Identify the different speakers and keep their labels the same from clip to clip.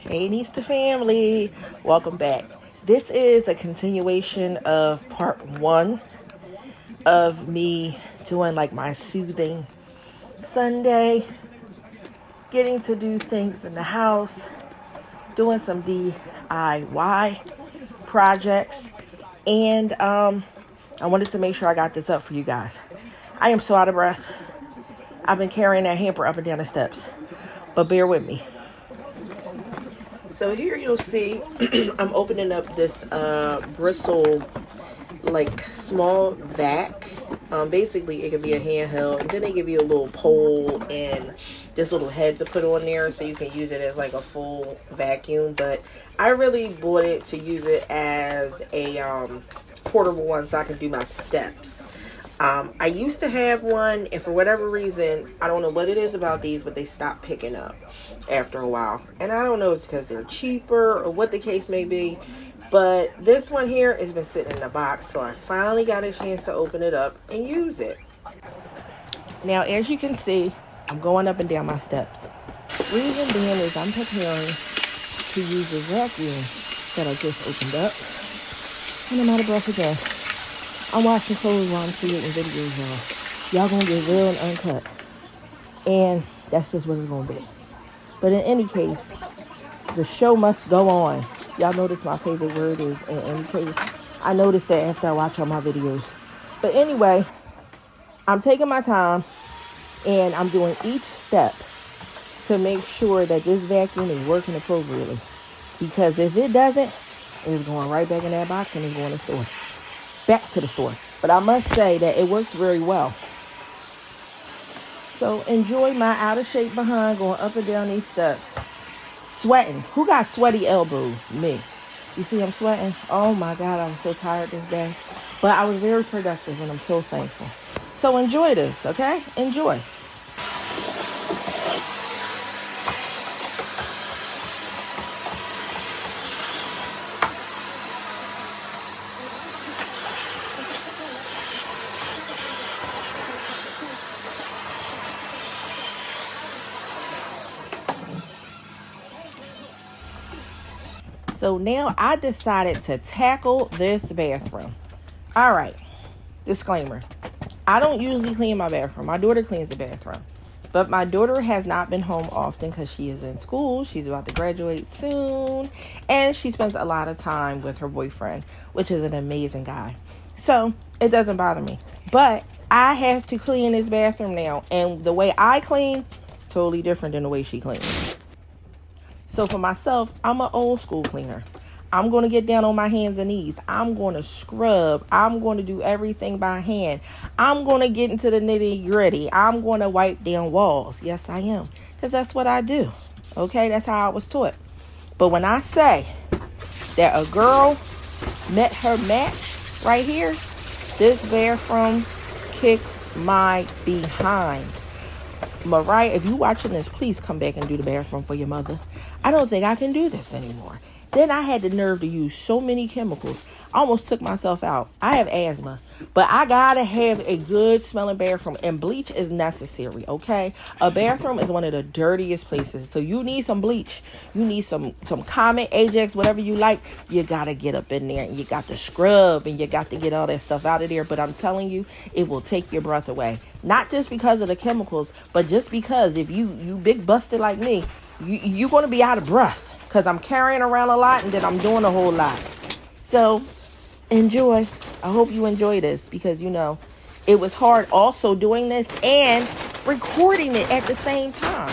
Speaker 1: Hey, Nista family, welcome back. This is a continuation of part 1 of me doing like my soothing Sunday, getting to do things in the house, doing some DIY projects, and I wanted to make sure I got this up for you guys. I am so out of breath. I've been carrying that hamper up and down the steps, but bear with me. So here you'll see I'm opening up this bristle like small vac. Basically it can be a handheld, and then they give you a little pole and this little head to put on there so you can use it as like a full vacuum. But I really bought it to use it as a portable one so I can do my steps. I used to have one, and for whatever reason, I don't know what it is about these, but they stopped picking up after a while. And I don't know if it's because they're cheaper or what the case may be, but this one here has been sitting in the box, so I finally got a chance to open it up and use it. Now, as you can see, I'm going up and down my steps. Reason being is I'm preparing to use the vacuum that I just opened up, and I'm out of breath again. I'm washing clothes while I'm creating videos, y'all. Y'all gonna get real and uncut. And that's just what it's gonna be. But in any case, the show must go on. Y'all notice my favorite word is in any case. I noticed that after I watch all my videos. But anyway, I'm taking my time and I'm doing each step to make sure that this vacuum is working appropriately. Because if it doesn't, it's going right back in that box and it's going to the store. Back to the store. But I must say that it works very well. So enjoy my out of shape behind going up and down these steps. Sweating. Who got sweaty elbows? Me. You see I'm sweating? Oh my God, I'm so tired this day. But I was very productive and I'm so thankful. So enjoy this, okay? Enjoy. So now I decided to tackle this bathroom. All right, disclaimer. I don't usually clean my bathroom. My daughter cleans the bathroom. But my daughter has not been home often because she is in school. She's about to graduate soon. And she spends a lot of time with her boyfriend, which is an amazing guy. So it doesn't bother me. But I have to clean this bathroom now. And the way I clean is totally different than the way she cleans. So for myself, I'm an old school cleaner. I'm going to get down on my hands and knees. I'm going to scrub. I'm going to do everything by hand. I'm going to get into the nitty gritty. I'm going to wipe down walls. Yes, I am. Because that's what I do. Okay, that's how I was taught. But when I say that a girl met her match right here, this bathroom kicked my behind. Mariah, if you watching this, please come back and do the bathroom for your mother. I don't think I can do this anymore. Then I had the nerve to use so many chemicals. I almost took myself out. I have asthma, but I gotta have a good smelling bathroom, and bleach is necessary, okay? A bathroom is one of the dirtiest places, so you need some bleach. You need some Comet, Ajax, whatever you like. You gotta get up in there, and you got to scrub, and you got to get all that stuff out of there. But I'm telling you, it will take your breath away. Not just because of the chemicals, but just because if you big busted like me, you're gonna be out of breath. Because I'm carrying around a lot and then I'm doing a whole lot. So, enjoy. I hope you enjoy this because, you know, it was hard also doing this and recording it at the same time.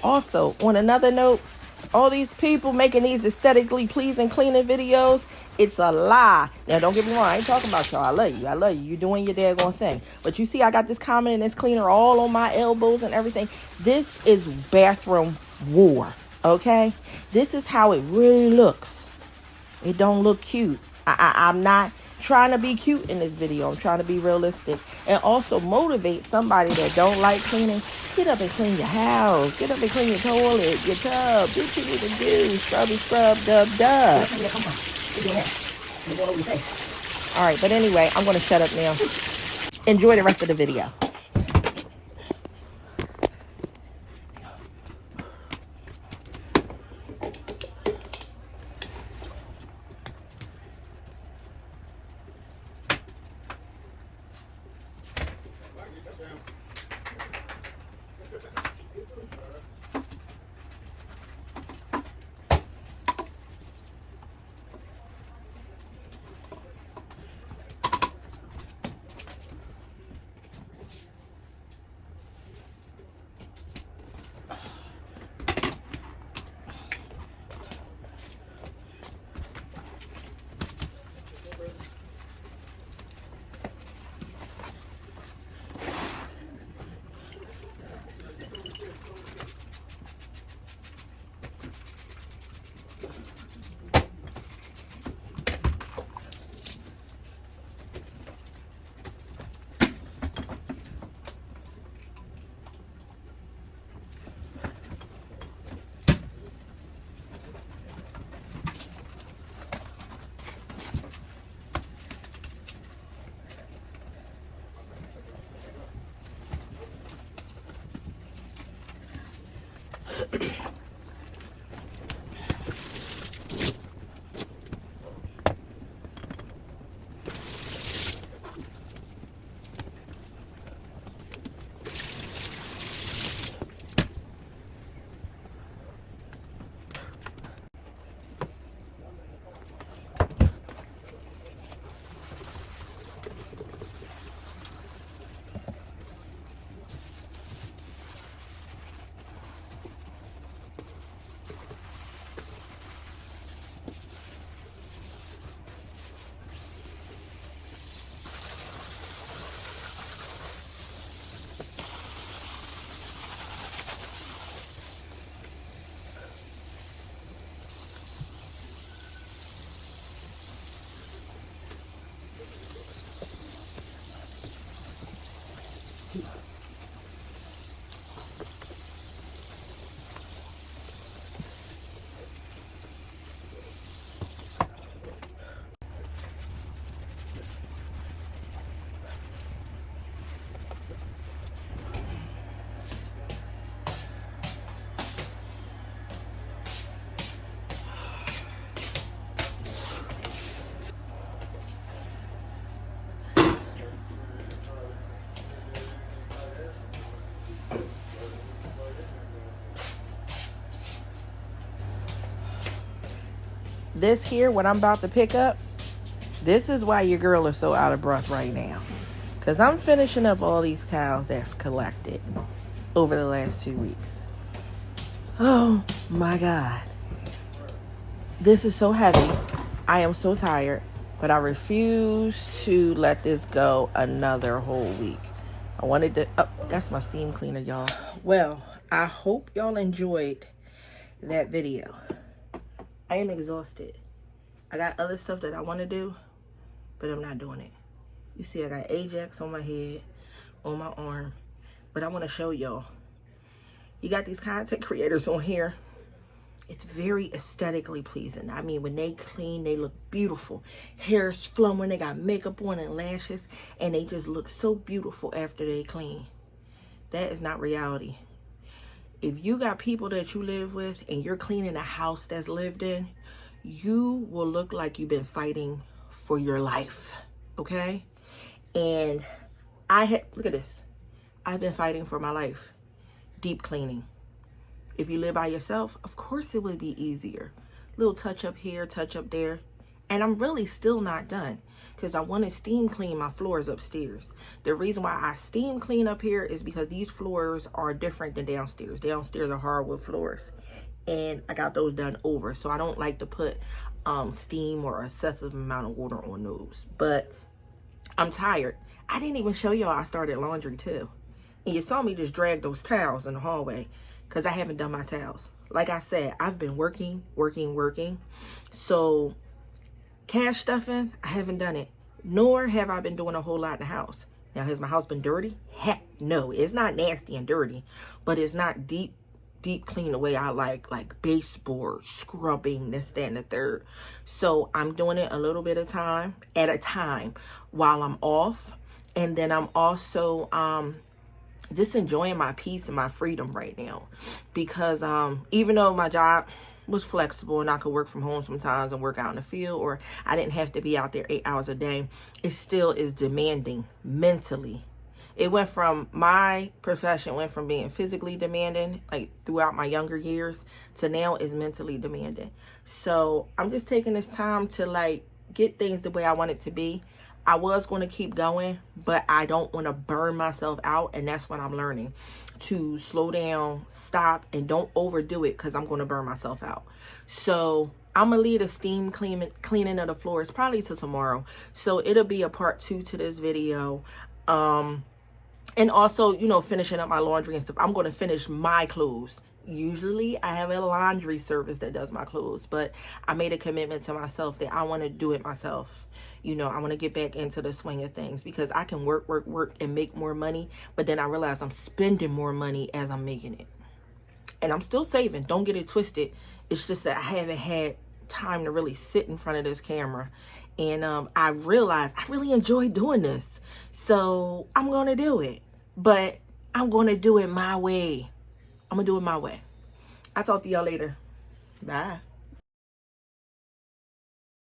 Speaker 1: Also, on another note, all these people making these aesthetically pleasing cleaning videos, it's a lie. Now, don't get me wrong. I ain't talking about y'all. I love you. I love you. You're doing your daggone thing. But you see, I got this comment and this cleaner all on my elbows and everything. This is bathroom war. Okay, this is how it really looks. It don't look cute. I'm not trying to be cute in this video. I'm trying to be realistic and also motivate somebody that don't like cleaning. Get up and clean your house. Get up and clean your toilet, your tub. Do what you need to do. Scrubby, scrub, dub, dub. All right, but anyway, I'm going to shut up now. Enjoy the rest of the video. This here, what I'm about to pick up, this is why your girl is so out of breath right now. Because I'm finishing up all these towels that's collected over the last 2 weeks. Oh my God. This is so heavy. I am so tired. But I refuse to let this go another whole week. I wanted to... Oh, that's my steam cleaner, y'all. Well, I hope y'all enjoyed that video. I am exhausted. I got other stuff that I want to do, but I'm not doing it. You see, I got Ajax on my head, on my arm, but I want to show y'all. You got these content creators on here. It's very aesthetically pleasing. I mean, when they clean, they look beautiful. Hair's flowing, they got makeup on and lashes, and they just look so beautiful after they clean. That is not reality. If you got people that you live with and you're cleaning a house that's lived in, you will look like you've been fighting for your life, okay? And look at this. I've been fighting for my life. Deep cleaning. If you live by yourself, of course it would be easier. Little touch up here, touch up there. And I'm really still not done because I want to steam clean my floors upstairs. The reason why I steam clean up here is because these floors are different than downstairs. Downstairs are hardwood floors. And I got those done over. So I don't like to put steam or excessive amount of water on those. But I'm tired. I didn't even show y'all I started laundry too. And you saw me just drag those towels in the hallway because I haven't done my towels. Like I said, I've been working. So cash stuffing, I haven't done it. Nor have I been doing a whole lot in the house. Now, has my house been dirty? Heck no. It's not nasty and dirty, but it's not deep clean the way I like baseboard, scrubbing, this, that, and the third. So I'm doing it a little bit at a time while I'm off. And then I'm also just enjoying my peace and my freedom right now. Because even though my job was flexible and I could work from home sometimes and work out in the field, or I didn't have to be out there 8 hours a day, it still is demanding mentally. It went from, my profession went from being physically demanding, like throughout my younger years, to now is mentally demanding. So I'm just taking this time to like get things the way I want it to be. I was going to keep going, but I don't want to burn myself out. And that's what I'm learning, to slow down, stop, and don't overdo it because I'm going to burn myself out. So I'm going to leave the steam cleaning of the floors probably till tomorrow. So it'll be a part 2 to this video. And also, you know, finishing up my laundry and stuff. I'm going to finish my clothes, Usually I have a laundry service that does my clothes, but I made a commitment to myself that I want to do it myself. You know, I want to get back into the swing of things because I can work and make more money, but then I realize I'm spending more money as I'm making it. And I'm still saving, don't get it twisted. It's just that I haven't had time to really sit in front of this camera. And I realized I really enjoy doing this. So I'm going to do it. But I'm going to do it my way. I'm going to do it my way. I'll talk to y'all later. Bye.